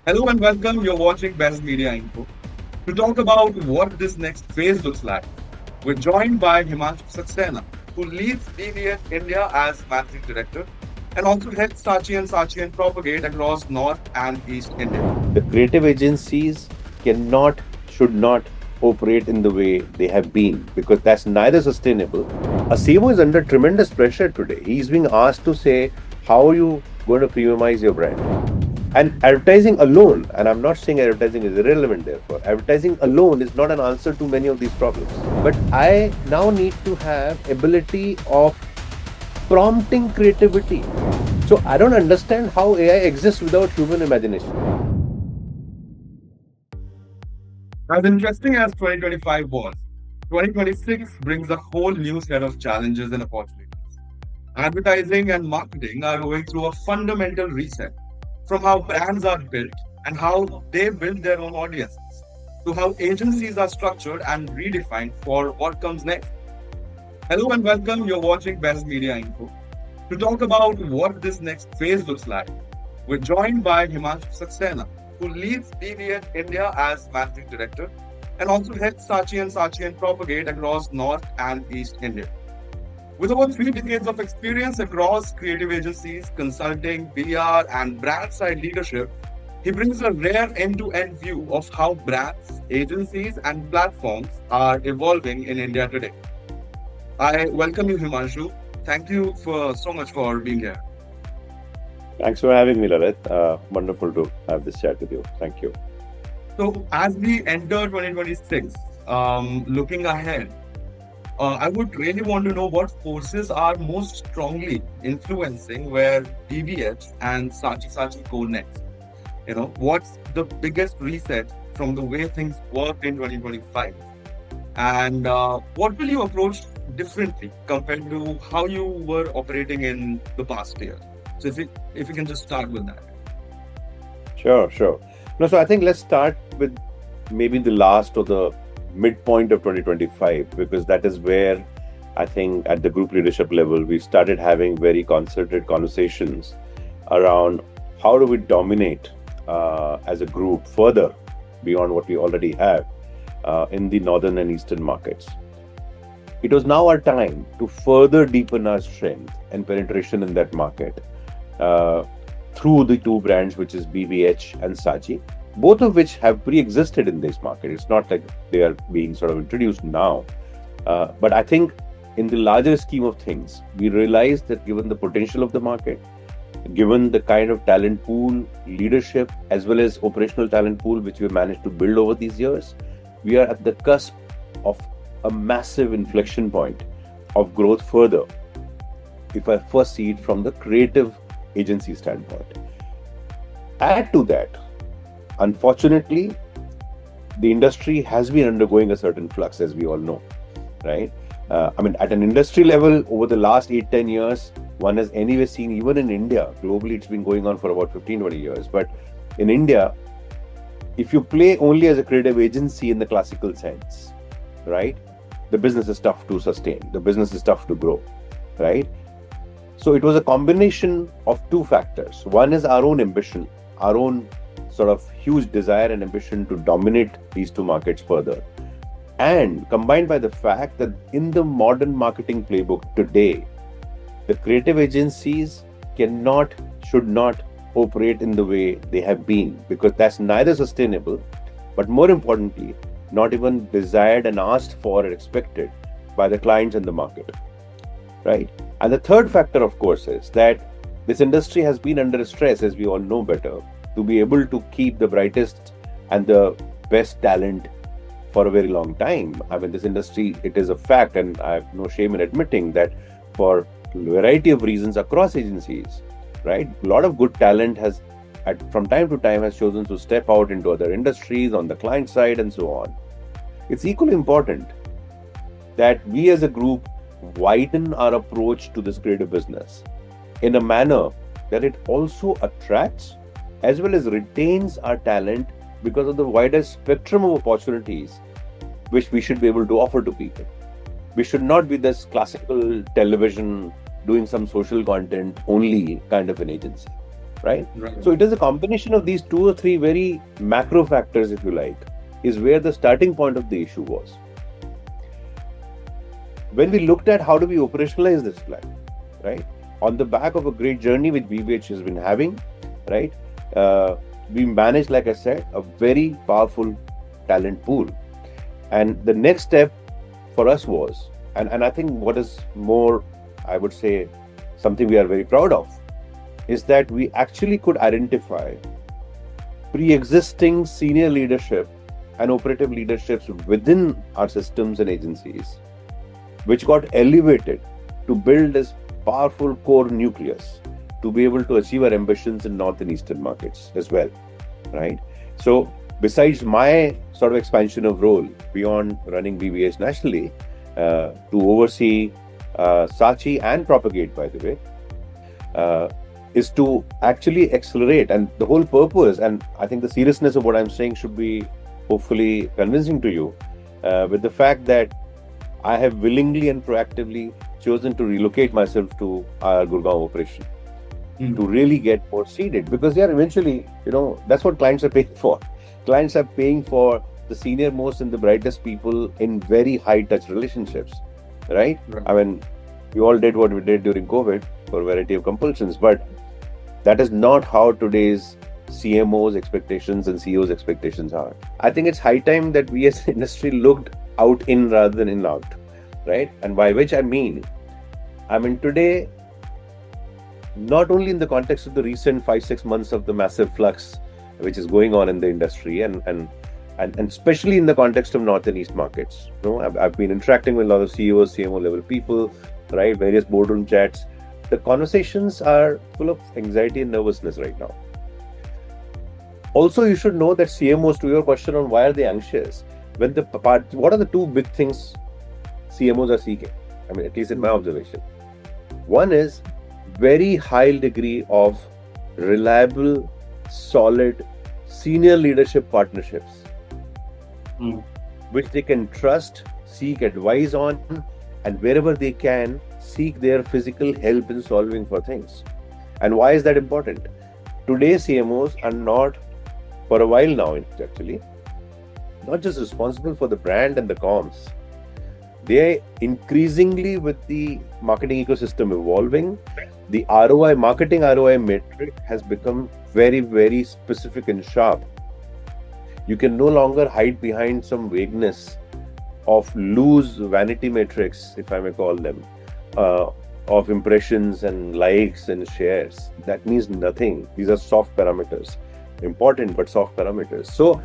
Hello and welcome. You're watching Best Media Info. To talk about what this next phase looks like, we're joined by Himanshu Saxena, who leads BBH India as Managing Director and also heads Saatchi and Saatchi and Propagate across North and East India. The creative agencies cannot, should not operate in the way they have been because that's neither sustainable. A CMO is under tremendous pressure today. He's being asked to say, how are you going to premiumize your brand? And advertising alone, and I'm not saying advertising is irrelevant therefore, advertising alone is not an answer to many of these problems. But I now need to have ability of prompting creativity. So I don't understand how AI exists without human imagination. As interesting as 2025 was, 2026 brings a whole new set of challenges and opportunities. Advertising and marketing are going through a fundamental reset from how brands are built and how they build their own audiences to how agencies are structured and redefined for what comes next. Hello and welcome. You're watching Best Media Info. To talk about what this next phase looks like, we're joined by Himanshu Saxena, who leads BBH India as Managing Director and also heads Saatchi and Propagate across North and East India. With over 3 decades of experience across creative agencies, consulting, PR, and brand side leadership, he brings a rare end-to-end view of how brands, agencies, and platforms are evolving in India today. I welcome you, Himanshu. Thank you for so much for being here. Thanks for having me, Lalit. Wonderful to have this chat with you. Thank you. So, as we enter 2026, looking ahead, I would really want to know what forces are most strongly influencing where BBH and Saatchi Saatchi go next. What's the biggest reset from the way things worked in 2025? And what will you approach differently compared to how you were operating in the past year? So if you can just start with that. Sure. No, so I think let's start with maybe the last or the midpoint of 2025, because that is where I think at the group leadership level, we started having very concerted conversations around how do we dominate as a group further beyond what we already have in the northern and eastern markets. It was now our time to further deepen our strength and penetration in that market through the two brands, which is BBH and Saatchi, both of which have pre-existed in this market. It's not like they are being sort of introduced now. But I think in the larger scheme of things, we realized that given the potential of the market, given the kind of talent pool, leadership, as well as operational talent pool, which we've managed to build over these years, we are at the cusp of a massive inflection point of growth further, if I first see it from the creative agency standpoint. Add to that, unfortunately, the industry has been undergoing a certain flux, as we all know, right? At an industry level, over the last 8-10 years, one has anyway seen, even in India, globally it's been going on for about 15-20 years, but in India, if you play only as a creative agency in the classical sense, right, the business is tough to sustain, the business is tough to grow, right? So it was a combination of two factors. One is our own ambition, our own sort of huge desire and ambition to dominate these two markets further. And combined by the fact that in the modern marketing playbook today, the creative agencies cannot, should not operate in the way they have been because that's neither sustainable, but more importantly, not even desired and asked for or expected by the clients in the market, right? And the third factor, of course, is that this industry has been under stress, as we all know better, to be able to keep the brightest and the best talent for a very long time. This industry, it is a fact, and I have no shame in admitting that for a variety of reasons across agencies, right, a lot of good talent has, from time to time, has chosen to step out into other industries on the client side and so on. It's equally important that we as a group widen our approach to this creative business in a manner that it also attracts as well as retains our talent because of the wider spectrum of opportunities which we should be able to offer to people. We should not be this classical television doing some social content only kind of an agency. right? Right. So it is a combination of these 2 or 3 very macro factors, if you like, is where the starting point of the issue was. When we looked at how do we operationalize this plan, right? On the back of a great journey which BBH has been having, right? We managed, like I said, a very powerful talent pool. And the next step for us was, and I think what is more, I would say, something we are very proud of, is that we actually could identify pre-existing senior leadership and operative leaderships within our systems and agencies, which got elevated to build this powerful core nucleus to be able to achieve our ambitions in North and Eastern markets as well, right? So besides my sort of expansion of role beyond running BBH nationally, to oversee Saatchi and propagate, by the way, is to actually accelerate. And the whole purpose, and I think the seriousness of what I'm saying should be hopefully convincing to you, with the fact that I have willingly and proactively chosen to relocate myself to our Gurgaon operation to really get more seeded, because eventually, that's what clients are paying for. Clients are paying for the senior most and the brightest people in very high touch relationships, right? I mean, we all did what we did during COVID for a variety of compulsions, but that is not how today's CMOs expectations and CEOs expectations are. I think it's high time that we as an industry looked out in rather than in out, right? And by which I mean today, not only in the context of the recent 5-6 months of the massive flux which is going on in the industry, and especially in the context of North and East markets. I've been interacting with a lot of CEOs, CMO level people, right? Various boardroom chats. The conversations are full of anxiety and nervousness right now. Also, you should know that CMOs, to your question on why are they anxious, what are the 2 big things CMOs are seeking? I mean, at least in my observation. One is very high degree of reliable, solid, senior leadership partnerships, which they can trust, seek advice on, and wherever they can, seek their physical help in solving for things. And why is that important? Today, CMOs are not, for a while now, actually, not just responsible for the brand and the comms. They increasingly, with the marketing ecosystem evolving, the marketing ROI metric has become very, very specific and sharp. You can no longer hide behind some vagueness of loose vanity metrics, if I may call them, of impressions and likes and shares. That means nothing. These are soft parameters. Important, but soft parameters. So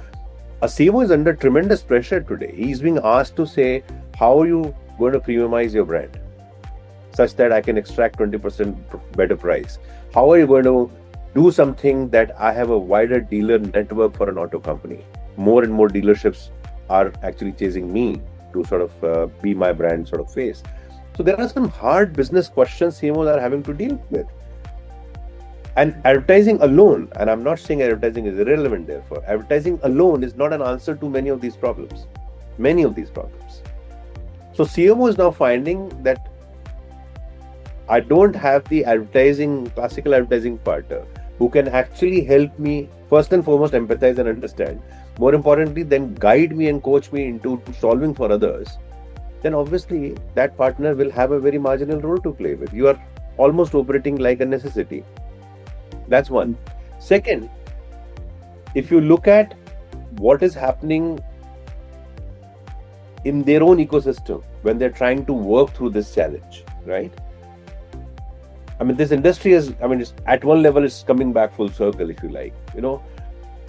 a CMO is under tremendous pressure today. He's being asked to say, how are you going to premiumize your brand such that I can extract 20% better price? How are you going to do something that I have a wider dealer network for an auto company? More and more dealerships are actually chasing me to sort of be my brand sort of face. So there are some hard business questions CMOs are having to deal with. And advertising alone, and I'm not saying advertising is irrelevant therefore, advertising alone is not an answer to many of these problems. So CMO is now finding that I don't have the classical advertising partner who can actually help me, first and foremost, empathize and understand. More importantly, then guide me and coach me into solving for others. Then obviously that partner will have a very marginal role to play with. You are almost operating like a necessity. That's one. Second, if you look at what is happening in their own ecosystem when they're trying to work through this challenge, right? I mean, this industry is, at one level, it's coming back full circle, if you like.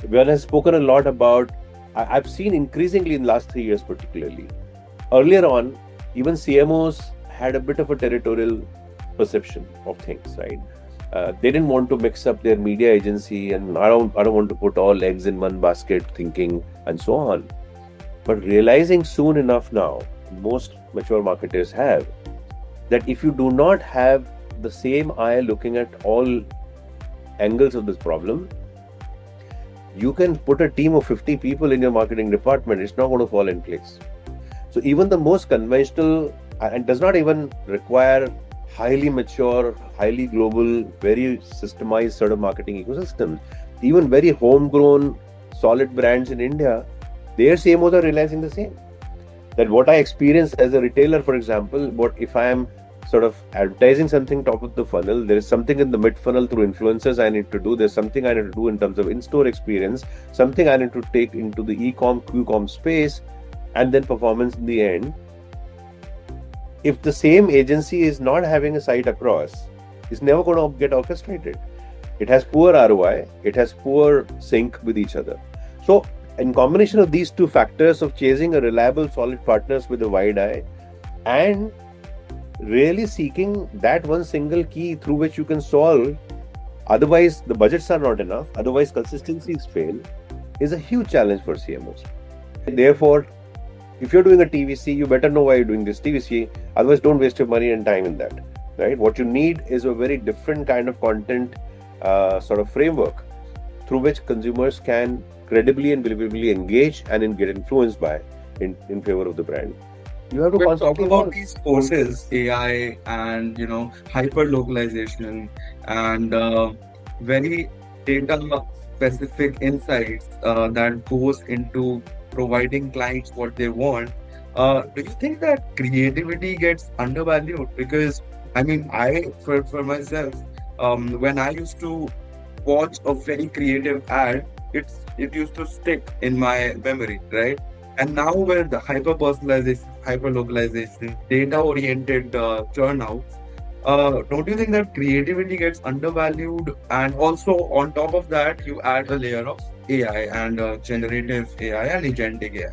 When I've spoken a lot about, I've seen increasingly in the last 3 years particularly. Earlier on, even CMOs had a bit of a territorial perception of things, right? They didn't want to mix up their media agency, and I don't want to put all eggs in one basket thinking and so on. But realizing soon enough now, most mature marketers have, that if you do not have the same eye looking at all angles of this problem, you can put a team of 50 people in your marketing department, it's not going to fall in place. So even the most conventional, and does not even require highly mature, highly global, very systemized sort of marketing ecosystem. Even very homegrown, solid brands in India, their CMOs are realizing the same. That what I experience as a retailer, for example, what if I am sort of advertising something top of the funnel, there is something in the mid funnel through influencers I need to do, there's something I need to do in terms of in-store experience, something I need to take into the e-com, q-com space, and then performance in the end. If the same agency is not having a sight across, it's never going to get orchestrated. It has poor ROI, it has poor sync with each other. So in combination of these two factors of chasing a reliable, solid partners with a wide eye and really seeking that one single key through which you can solve, otherwise the budgets are not enough, otherwise consistencies fail, is a huge challenge for CMOs. Therefore, if you're doing a TVC, you better know why you're doing this TVC, otherwise don't waste your money and time in that, right? What you need is a very different kind of content sort of framework through which consumers can credibly and believably engage and get influenced by in favor of the brand. You have to We're constantly talking about these forces, AI and hyper localization and very data specific insights that goes into providing clients what they want. Do you think that creativity gets undervalued? Because I mean, for myself, when I used to watch a very creative ad, it used to stick in my memory, right? And now with the hyper personalization, hyper localization, data oriented churnouts, don't you think that creativity gets undervalued? And also on top of that, you add a layer of AI and generative AI and agentic AI.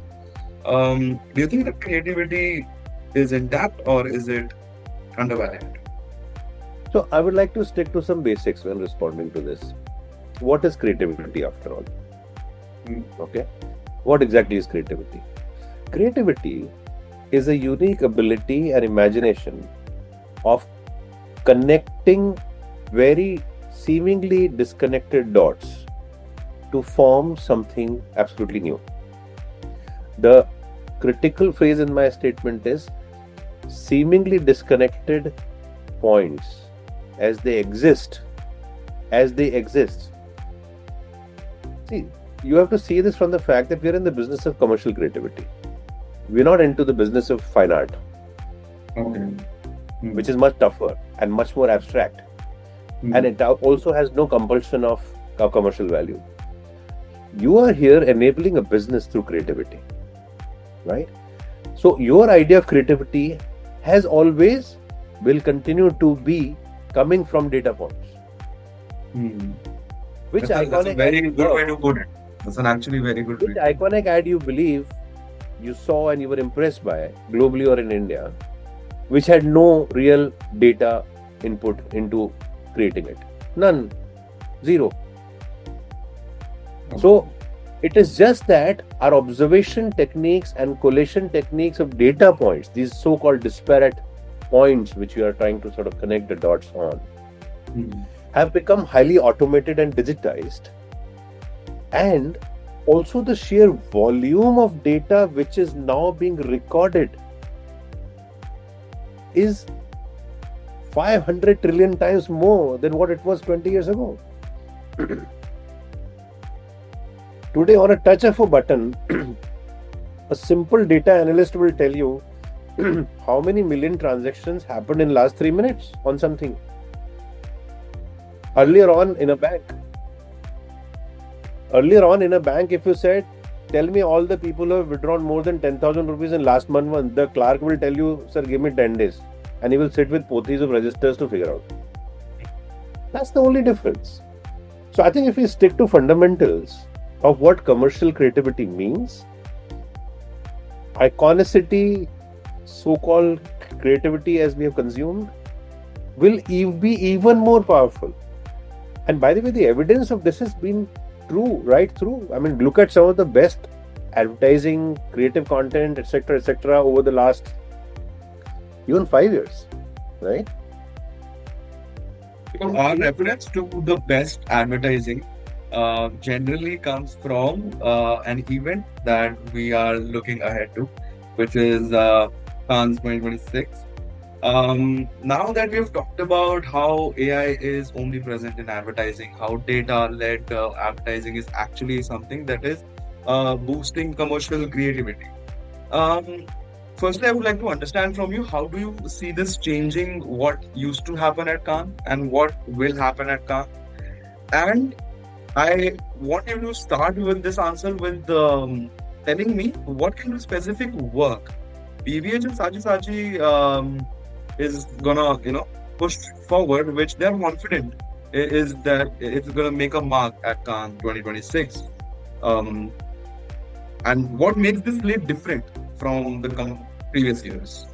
Do you think that creativity is intact or is it undervalued? So I would like to stick to some basics when responding to this. What is creativity after all? Okay. What exactly is creativity? Creativity is a unique ability and imagination of connecting very seemingly disconnected dots to form something absolutely new. The critical phrase in my statement is seemingly disconnected points as they exist. See, you have to see this from the fact that we are in the business of commercial creativity. We're not into the business of fine art, which is much tougher and much more abstract. And it also has no compulsion of commercial value. You are here enabling a business through creativity, right? So your idea of creativity has always, will continue to be coming from data points. Which That's a very good way to put it. That's an actually very good Which iconic ad you believe you saw and you were impressed by globally or in India, which had no real data input into creating it? None. Zero. So it is just that our observation techniques and collation techniques of data points, these so-called disparate points which we are trying to sort of connect the dots on, have become highly automated and digitized. And also the sheer volume of data which is now being recorded is 500 trillion times more than what it was 20 years ago. Today, on a touch of a button, a simple data analyst will tell you how many million transactions happened in last 3 minutes on something. Earlier on in a bank, if you said, tell me all the people who have withdrawn more than 10,000 rupees in last month, the clerk will tell you, sir, give me 10 days. And he will sit with pothis of registers to figure out. That's the only difference. So I think if we stick to fundamentals of what commercial creativity means, iconicity, so-called creativity as we have consumed, will be even more powerful. And by the way, the evidence of this has been true right through. I mean, look at some of the best advertising, creative content, etc., over the last even 5 years, right? Because our reference to the best advertising generally comes from an event that we are looking ahead to, which is Cannes 2026. Now that we've talked about how AI is omnipresent in advertising, how data-led advertising is actually something that is boosting commercial creativity. Um, Firstly, I would like to understand from you, how do you see this changing what used to happen at Cannes and what will happen at Cannes? And I want you to start with this answer with telling me what kind of specific work BBH and Saatchi Saatchi is gonna, push forward, which they're confident is that it's gonna make a mark at Cannes 2026. Um, and what makes this slate different from the previous years?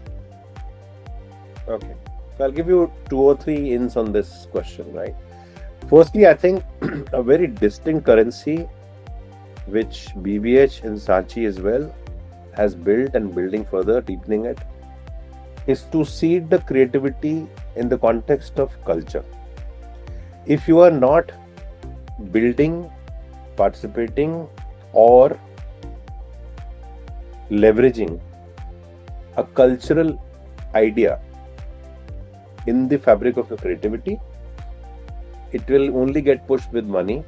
Okay. So I'll give you 2 or 3 ins on this question, right? Firstly, I think a very distinct currency which BBH and Saatchi as well has built and building further, deepening it, is to seed the creativity in the context of culture. If you are not building, participating, or leveraging a cultural idea in the fabric of your creativity, it will only get pushed with money,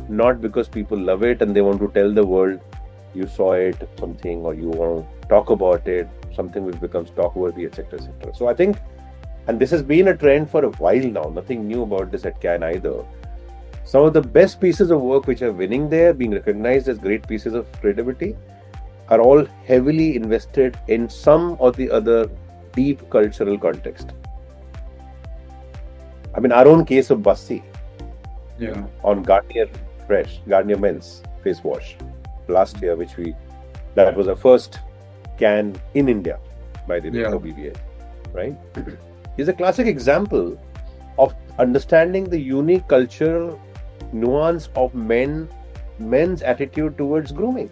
not because people love it and they want to tell the world you saw it, something, or you want to talk about it, something which becomes talk worthy, etc. etc. So I think, and this has been a trend for a while now, nothing new about this at Cannes either. Some of the best pieces of work which are winning there, being recognized as great pieces of creativity, are all heavily invested in some or the other deep cultural context. I mean, our own case of Bassi on Garnier Fresh, Garnier Men's face wash last year, that was our first can in India by the way for BBH, right? Is a classic example of understanding the unique cultural nuance of men's attitude towards grooming.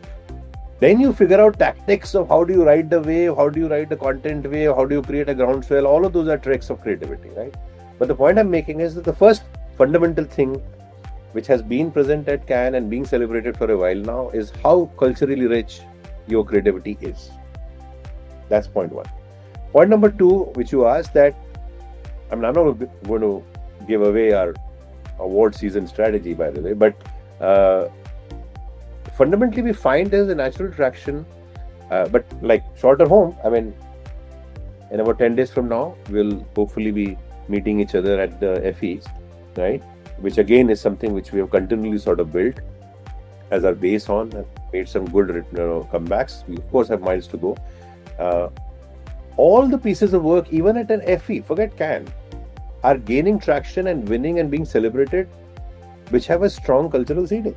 Then you figure out tactics of how do you ride the wave, how do you ride the content wave, how do you create a groundswell. All of those are tricks of creativity, right? But the point I'm making is that the first fundamental thing which has been present at Cannes and being celebrated for a while now is how culturally rich your creativity is. That's point one. Point number two, which you asked, that I'm not going to give away our award season strategy, by the way, but fundamentally we find there's a natural traction, but like shorter home, I mean, in about 10 days from now, we'll hopefully be meeting each other at the FEs, right? Which again is something which we have continually sort of built as our base on and made some good comebacks. We of course have miles to go. All the pieces of work, even at an FE, forget Cannes, are gaining traction and winning and being celebrated, which have a strong cultural seeding.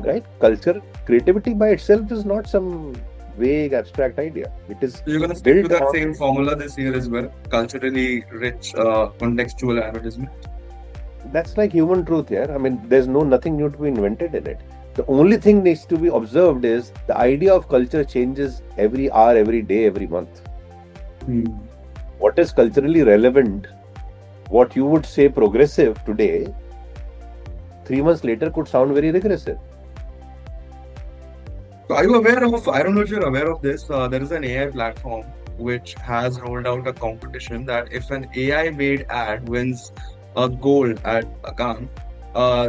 Right? Culture, creativity by itself is not some vague abstract idea. It is. You're going to stick to that same formula this year as well, culturally rich contextual advertisement. That's like human truth here. I mean, there's nothing new to be invented in it. The only thing needs to be observed is the idea of culture changes every hour, every day, every month. What is culturally relevant, what you would say progressive today, 3 months later could sound very regressive. So are you aware of, I don't know if you're aware of this, there is an AI platform which has rolled out a competition that if an AI made ad wins a gold at Cannes,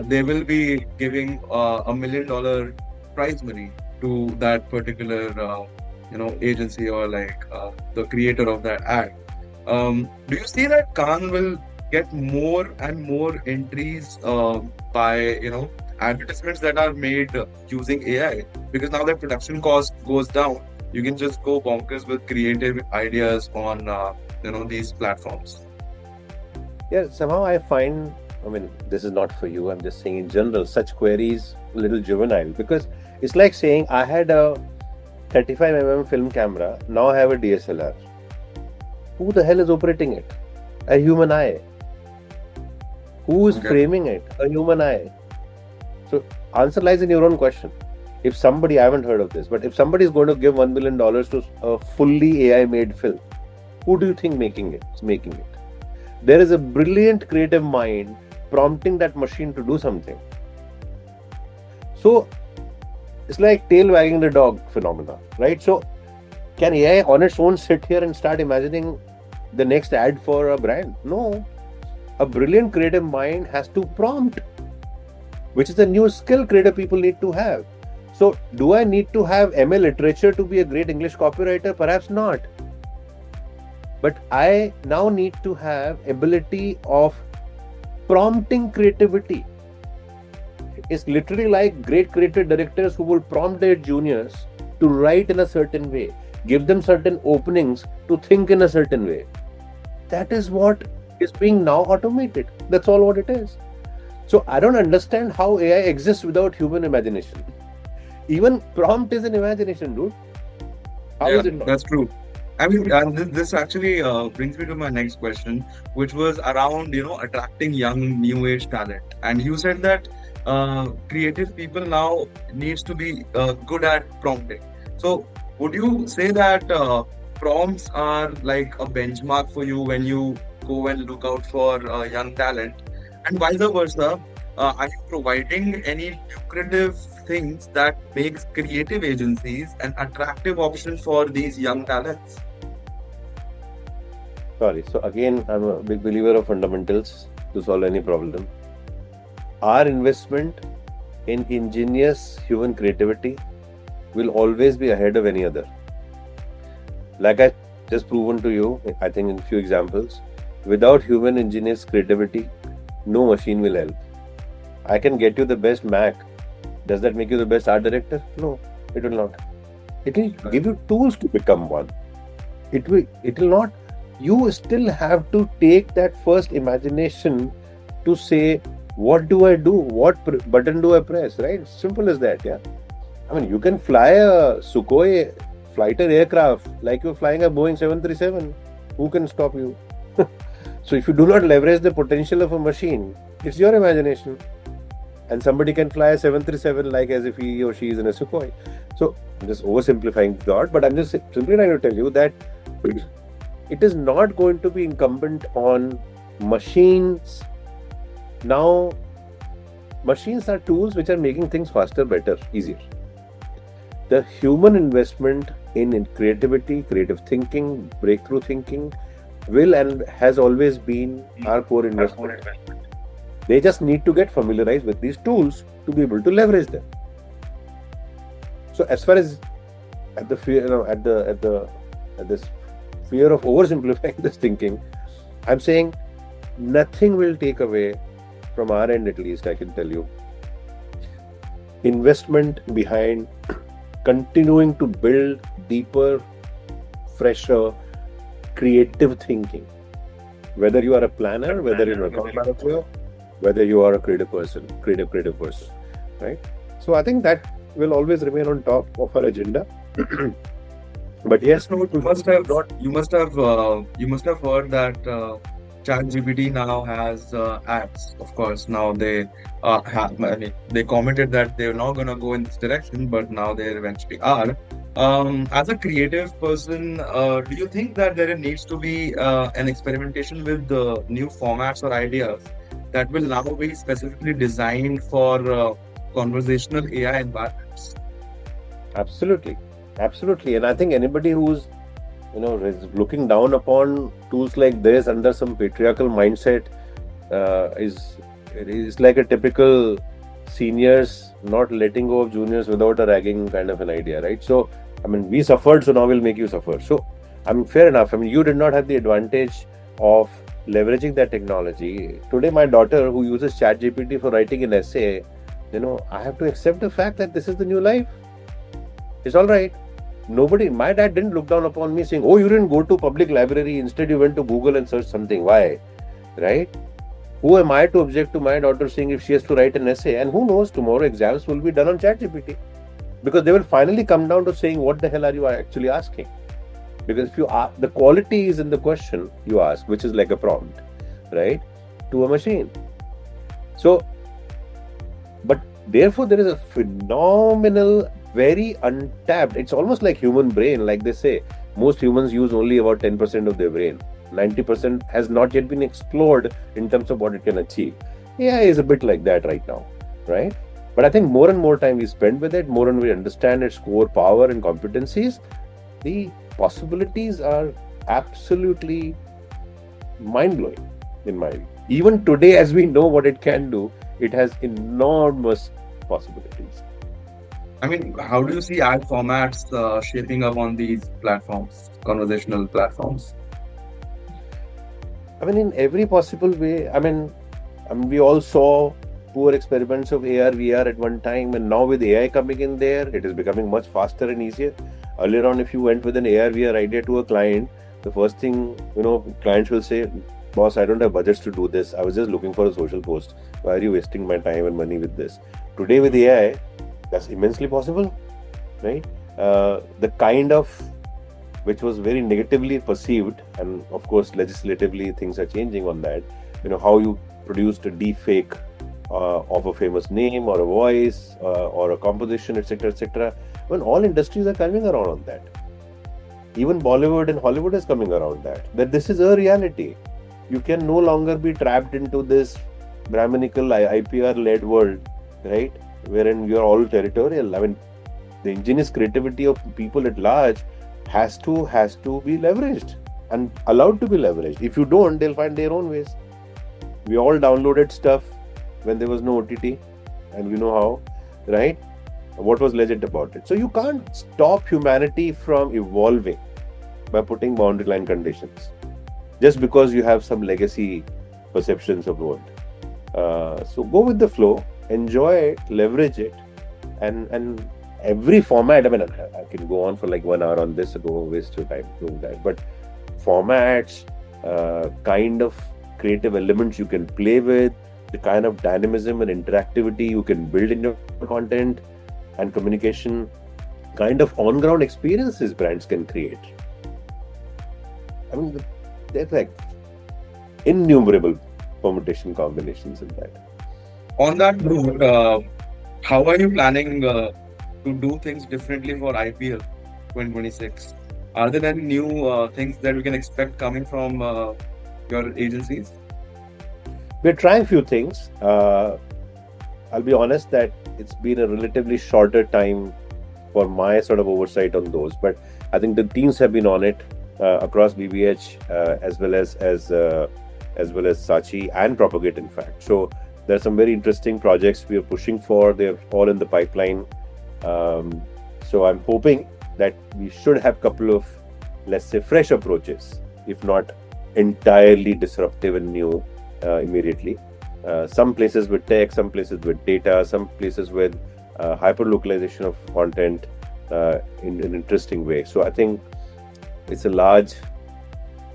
they will be giving $1 million prize money to that particular agency or like the creator of that ad. Do you see that Cannes will get more and more entries by advertisements that are made using AI? Because now that production cost goes down, you can just go bonkers with creative ideas on these platforms. Yeah, somehow I find, I mean, this is not for you, I'm just saying in general, such queries a little juvenile, because it's like saying I had a 35mm film camera, now I have a DSLR. Who the hell is operating it? A human eye. Who is framing it? A human eye. So answer lies in your own question. If somebody, I haven't heard of this, but if somebody is going to give $1 million to a fully AI made film, who do you think is making it? There is a brilliant creative mind prompting that machine to do something. So it's like tail wagging the dog phenomena, right? So Can AI on its own sit here and start imagining the next ad for a brand? No. A brilliant creative mind has to prompt, which is a new skill creative people need to have. So, do I need to have MA literature to be a great English copywriter? Perhaps not. But I now need to have ability of prompting creativity. It's literally like great creative directors who will prompt their juniors to write in a certain way, give them certain openings to think in a certain way. That is what is being now automated. That's all what it is. So I don't understand how AI exists without human imagination. Even prompt is an imagination, dude. How is it not? That's true. I mean, this actually brings me to my next question, which was around, attracting young, new age talent. And you said that creative people now needs to be good at prompting. So, would you say that prompts are like a benchmark for you when you go and look out for young talent, and vice versa? Are you providing any lucrative things that makes creative agencies an attractive option for these young talents? Sorry. So again, I'm a big believer of fundamentals to solve any problem. Our investment in ingenious human creativity will always be ahead of any other. Like I just proven to you, I think in few examples, without human ingenious creativity, no machine will help. I can get you the best Mac. Does that make you the best art director? No, it will not. It will give you tools to become one. It will not. You still have to take that first imagination to say, what do I do? What button do I press? Right? Simple as that. Yeah. I mean, you can fly a Sukhoi fighter aircraft like you're flying a Boeing 737. Who can stop you? So if you do not leverage the potential of a machine, it's your imagination. And somebody can fly a 737 like as if he or she is in a Sukhoi. So I'm just oversimplifying the thought, but I'm just simply trying to tell you that it is not going to be incumbent on machines. Now, machines are tools which are making things faster, better, easier. The human investment in creativity, creative thinking, breakthrough thinking will and has always been our core investment. They just need to get familiarized with these tools to be able to leverage them. So, as far as at the fear, at this fear of oversimplifying this thinking, I'm saying nothing will take away from our end, at least I can tell you, investment behind continuing to build deeper, fresher, creative thinking. Whether you are a planner, whether you're an account manager, whether you are a creative person, right? So I think that will always remain on top of our agenda. But yes, you must have heard that ChatGPT now has ads. Of course, now they have. I mean, they commented that they're not gonna go in this direction, but now they eventually are. As a creative person, do you think that there needs to be an experimentation with the new formats or ideas that will now be specifically designed for conversational AI environments? Absolutely. And I think anybody who's is looking down upon tools like this under some patriarchal mindset is like a typical seniors not letting go of juniors without a ragging kind of an idea, right? So I mean, we suffered, so now we'll make you suffer. So I mean, fair enough. I mean, you did not have the advantage of leveraging that technology. Today, my daughter who uses ChatGPT for writing an essay, I have to accept the fact that this is the new life. It's all right. My dad didn't look down upon me saying, oh, you didn't go to public library, instead you went to Google and searched something. Why? Right? Who am I to object to my daughter saying if she has to write an essay? And who knows, tomorrow exams will be done on ChatGPT. Because they will finally come down to saying, what the hell are you actually asking? Because if you ask, the quality is in the question you ask, which is like a prompt, right? To a machine. So, but therefore there is a phenomenal, very untapped, it's almost like human brain, like they say, most humans use only about 10% of their brain. 90% has not yet been explored in terms of what it can achieve. AI is a bit like that right now, right? But I think more and more time we spend with it, more and we understand its core power and competencies, the possibilities are absolutely mind blowing in my view. Even today, as we know what it can do, it has enormous possibilities. I mean, how do you see ad formats shaping up on these platforms, conversational platforms? I mean, in every possible way. I mean, we all saw poor experiments of AR, VR at one time, and now with AI coming in there, it is becoming much faster and easier. Earlier on, if you went with an AR, VR idea to a client, the first thing clients will say, "Boss, I don't have budgets to do this. I was just looking for a social post. Why are you wasting my time and money with this?" Today with AI, that's immensely possible, right? The kind of which was very negatively perceived, and of course legislatively things are changing on that. How you produced a deep fake of a famous name or a voice or a composition, etc., etc. When all industries are coming around on that, even Bollywood and Hollywood is coming around that this is a reality. You can no longer be trapped into this Brahminical IPR-led world, right? Wherein you're all territorial. I mean, the ingenious creativity of people at large has to be leveraged and allowed to be leveraged. If you don't, they'll find their own ways. We all downloaded stuff when there was no OTT, and we know how, right? What was legit about it? So you can't stop humanity from evolving by putting boundary line conditions just because you have some legacy perceptions of the world. So go with the flow, enjoy it, leverage it, and every format. I mean, I can go on for like 1 hour on this, so don't waste your time doing that. But formats, kind of creative elements you can play with, the kind of dynamism and interactivity you can build in your content and communication, kind of on-ground experiences brands can create. I mean, there's like innumerable permutation combinations in that. On that note, how are you planning to do things differently for IPL 2026? Are there any new things that we can expect coming from your agencies? We're trying few things. I'll be honest that it's been a relatively shorter time for my sort of oversight on those, but I think the teams have been on it across BBH as well as Saatchi and Propagate, in fact. So there are some very interesting projects we are pushing for. They're all in the pipeline. So I'm hoping that we should have a couple of, let's say, fresh approaches, if not entirely disruptive and new immediately. Some places with tech, some places with data, some places with hyper localization of content in an interesting way. So I think it's a large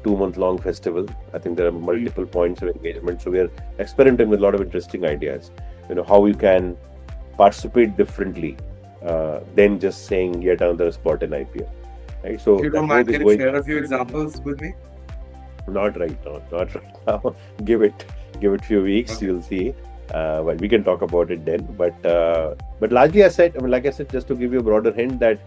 2-month long festival. I think there are multiple points of engagement. So we are experimenting with a lot of interesting ideas. How you can participate differently than just saying yet another spot in IPL. Right? So if you don't mind, can you share a few examples with me? Not right now. Give it few weeks, okay. You'll see. But we can talk about it then. But largely, like I said, just to give you a broader hint that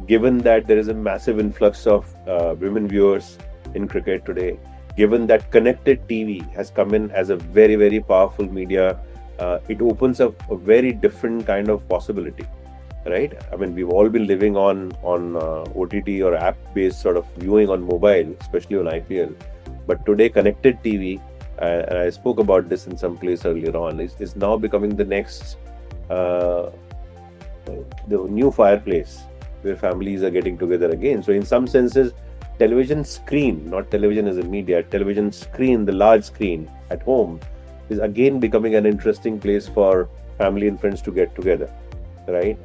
given that there is a massive influx of women viewers in cricket today, given that connected TV has come in as a very, very powerful media, it opens up a very different kind of possibility, right? I mean, we've all been living on OTT or app-based sort of viewing on mobile, especially on IPL. But today, connected TV, and I spoke about this in some place earlier on, is now becoming the next, the new fireplace where families are getting together again. So in some senses, television screen, not television as a media, television screen, the large screen at home, is again becoming an interesting place for family and friends to get together, right?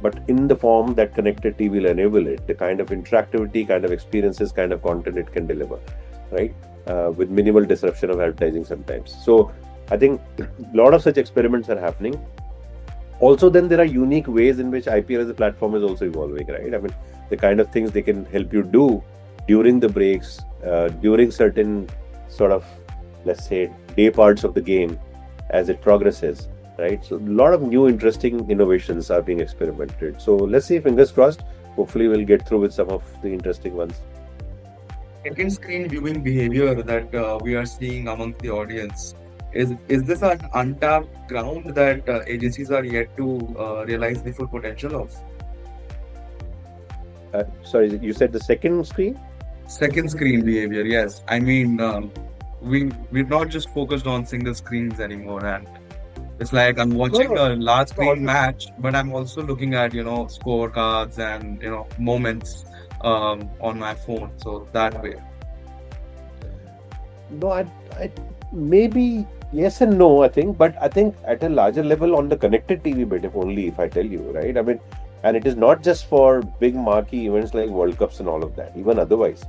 But in the form that connected TV will enable it, the kind of interactivity, kind of experiences, kind of content it can deliver, right? With minimal disruption of advertising sometimes. So I think a lot of such experiments are happening. Also, then there are unique ways in which IPL as a platform is also evolving, right? I mean, the kind of things they can help you do during the breaks, during certain sort of, let's say, day parts of the game as it progresses, right? So a lot of new interesting innovations are being experimented. So let's see, fingers crossed, hopefully we'll get through with some of the interesting ones. Second screen viewing behavior that we are seeing amongst the audience, is this an untapped ground that agencies are yet to realize the full potential of? Sorry, you said the second screen? Second screen behavior, yes. I mean, we're not just focused on single screens anymore, and it's like I'm No, watching no, a large screen no. match, but I'm also looking at, scorecards and, moments on my phone. So that way. No, I maybe yes and no, I think, but I think at a larger level on the connected TV bit, if only if I tell you, right? I mean, and it is not just for big marquee events like World Cups and all of that, even otherwise.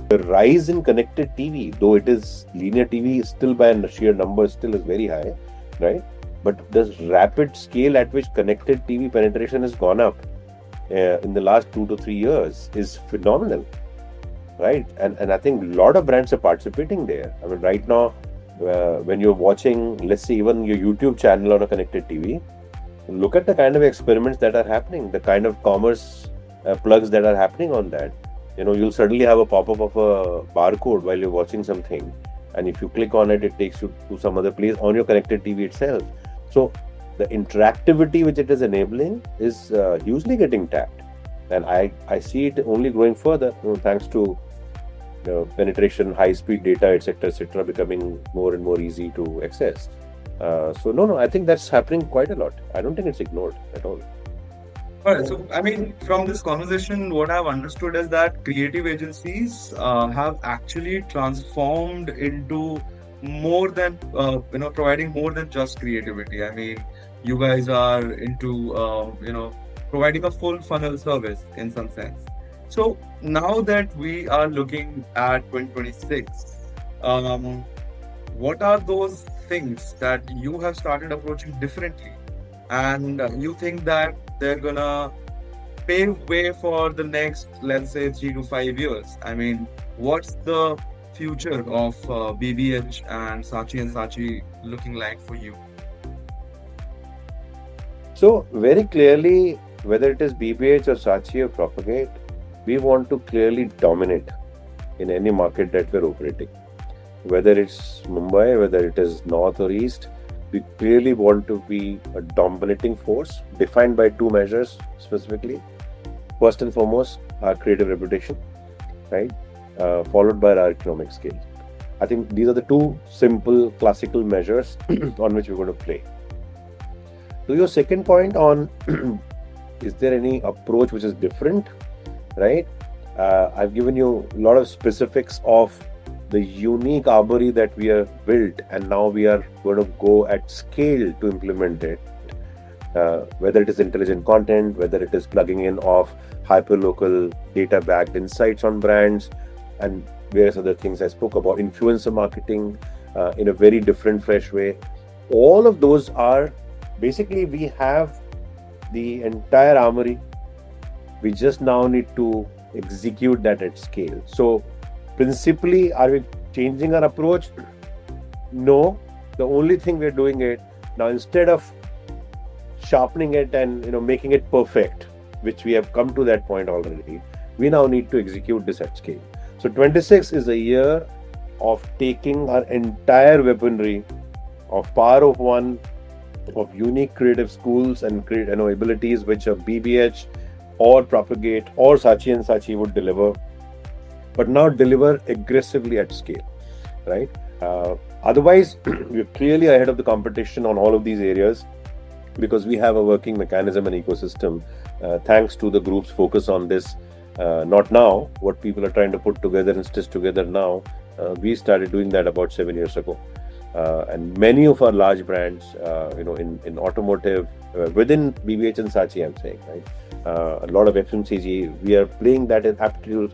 The rise in connected TV, though it is linear TV, still by sheer numbers, still is very high, right? But the rapid scale at which connected TV penetration has gone up in the last 2 to 3 years is phenomenal, right? And I think a lot of brands are participating there. I mean, right now, when you're watching, let's say, even your YouTube channel on a connected TV, look at the kind of experiments that are happening, the kind of commerce plugs that are happening on that. You'll suddenly have a pop-up of a barcode while you're watching something, and if you click on it, it takes you to some other place on your connected TV itself. So the interactivity which it is enabling is hugely getting tapped, and I see it only growing further, thanks to penetration, high-speed data, etc., becoming more and more easy to access. So no, I think that's happening quite a lot. I don't think it's ignored at all. All right. So, I mean, from this conversation, what I've understood is that creative agencies have actually transformed into more than, providing more than just creativity. I mean, you guys are into, providing a full funnel service in some sense. So now that we are looking at 2026, um, what are those things that you have started approaching differently? And you think that they're gonna pave way for the next, let's say, 3 to 5 years? I mean, what's the future of BBH and Saatchi looking like for you? So very clearly, whether it is BBH or Saatchi or Propagate, we want to clearly dominate in any market that we're operating. Whether it's Mumbai, whether it is North or East, we clearly want to be a dominating force defined by two measures specifically. First and foremost, our creative reputation, right? Followed by our economic scale. I think these are the two simple classical measures on which we're going to play. To your second point on is there any approach which is different, right? I've given you a lot of specifics of the unique armory that we have built, and now we are going to go at scale to implement it. Whether it is intelligent content, whether it is plugging in of hyperlocal data-backed insights on brands, and various other things I spoke about, influencer marketing in a very different, fresh way. All of those are basically, we have the entire armory. We just now need to execute that at scale. So principally, are we changing our approach? No. The only thing we're doing it now, instead of sharpening it and making it perfect, which we have come to that point already, we now need to execute this at scale. So 26 is a year of taking our entire weaponry of power of one, of unique creative schools and abilities which a BBH or Propagate or Saatchi and Saatchi would deliver, but now deliver aggressively at scale, right? Otherwise, we're clearly ahead of the competition on all of these areas because we have a working mechanism and ecosystem thanks to the group's focus on this. Not now, what people are trying to put together and stitch together now. We started doing that about 7 years ago. And many of our large brands, in automotive, within BBH and Saatchi, I'm saying, right? A lot of FMCG, we are playing that at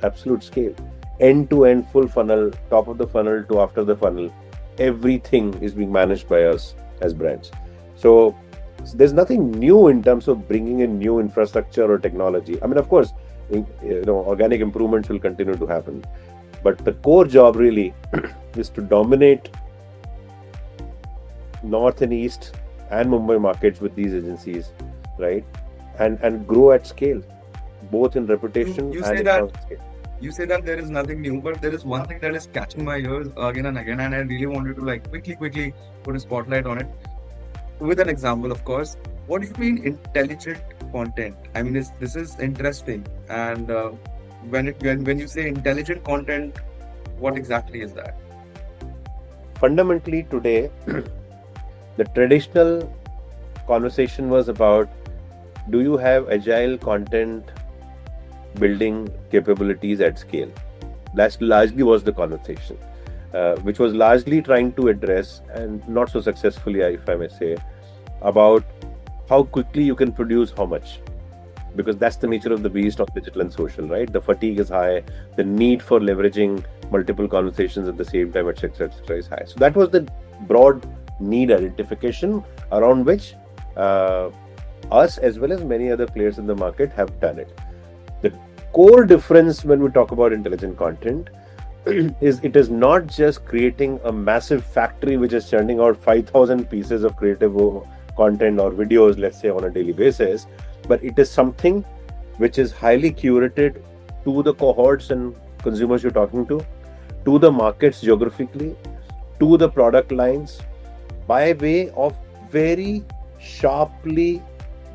absolute scale. End-to-end, full funnel, top of the funnel to after the funnel. Everything is being managed by us as brands. So there's nothing new in terms of bringing in new infrastructure or technology. I mean, of course, organic improvements will continue to happen. But the core job really is to dominate North and East and Mumbai markets with these agencies, right? And grow at scale, both in reputation You and say in that scale. you say that there is nothing new, but there is one thing that is catching my ears again and again, and I really wanted to quickly put a spotlight on it with an example, of course. What do you mean intelligent content. I mean, this is interesting. And when you say intelligent content, what exactly is that? Fundamentally, today, the traditional conversation was about, do you have agile content building capabilities at scale? That's largely was the conversation, which was largely trying to address, and not so successfully, if I may say, about how quickly you can produce how much. Because that's the nature of the beast of digital and social, right? The fatigue is high, the need for leveraging multiple conversations at the same time, etc., etc., is high. So that was the broad need identification around which us, as well as many other players in the market, have done it. The core difference when we talk about intelligent content is it is not just creating a massive factory which is churning out 5,000 pieces of creative content or videos, let's say, on a daily basis, but it is something which is highly curated to the cohorts and consumers you're talking to the markets geographically, to the product lines, by way of very sharply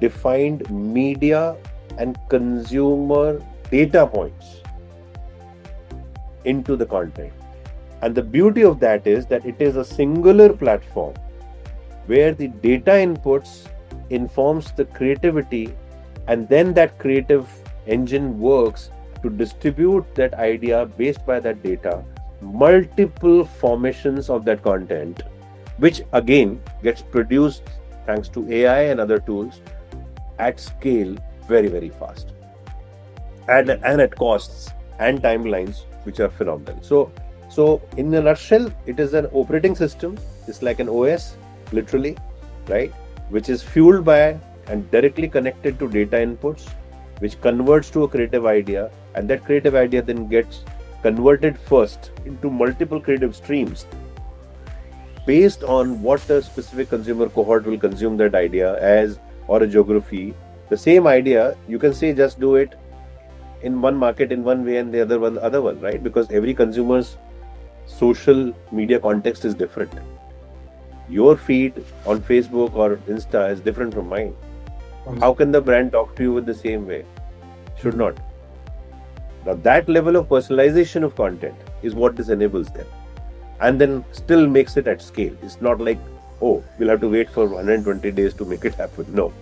defined media and consumer data points into the content. And the beauty of that is that it is a singular platform where the data inputs informs the creativity, and then that creative engine works to distribute that idea based by that data, multiple formations of that content, which again gets produced thanks to AI and other tools at scale very, very fast, and at costs and timelines which are phenomenal. So in a nutshell, it is an operating system. It's like an OS, literally, right, which is fueled by and directly connected to data inputs, which converts to a creative idea, and that creative idea then gets converted first into multiple creative streams based on what the specific consumer cohort will consume that idea as, or a geography. The same idea, you can say, just do it in one market in one way and the other one, right? Because every consumer's social media context is different. Your feed on Facebook or Insta is different from mine. How can the brand talk to you in the same way? Should not. Now that level of personalization of content is what this enables them, and then still makes it at scale. It's not like, oh, we'll have to wait for 120 days to make it happen. No,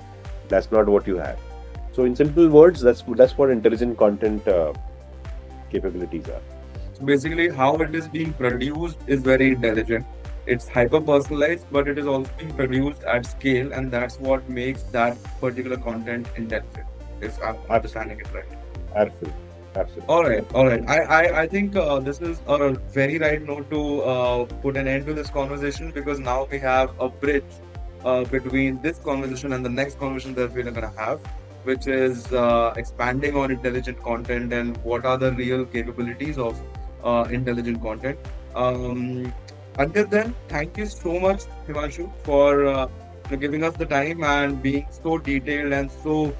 that's not what you have. So in simple words, that's what intelligent content capabilities are. So basically, how it is being produced is very intelligent. It's hyper personalized, but it is also being produced at scale, and that's what makes that particular content intelligent. If I'm understanding it right. Absolutely. Absolutely. All right. I think this is a very right note to put an end to this conversation, because now we have a bridge between this conversation and the next conversation that we're going to have, which is expanding on intelligent content and what are the real capabilities of intelligent content. Until then, thank you so much, Himanshu, for giving us the time and being so detailed and so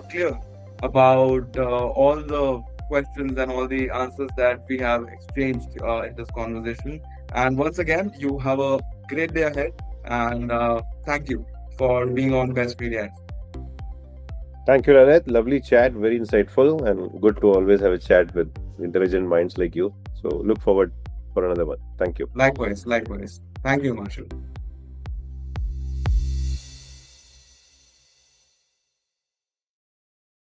clear about all the questions and all the answers that we have exchanged in this conversation. And once again, you have a great day ahead, and thank you for being on Best Media. Thank you, Lalit. Lovely chat, very insightful, and good to always have a chat with intelligent minds like you. So look forward for another one. Thank you. Likewise. Thank you, Marshall.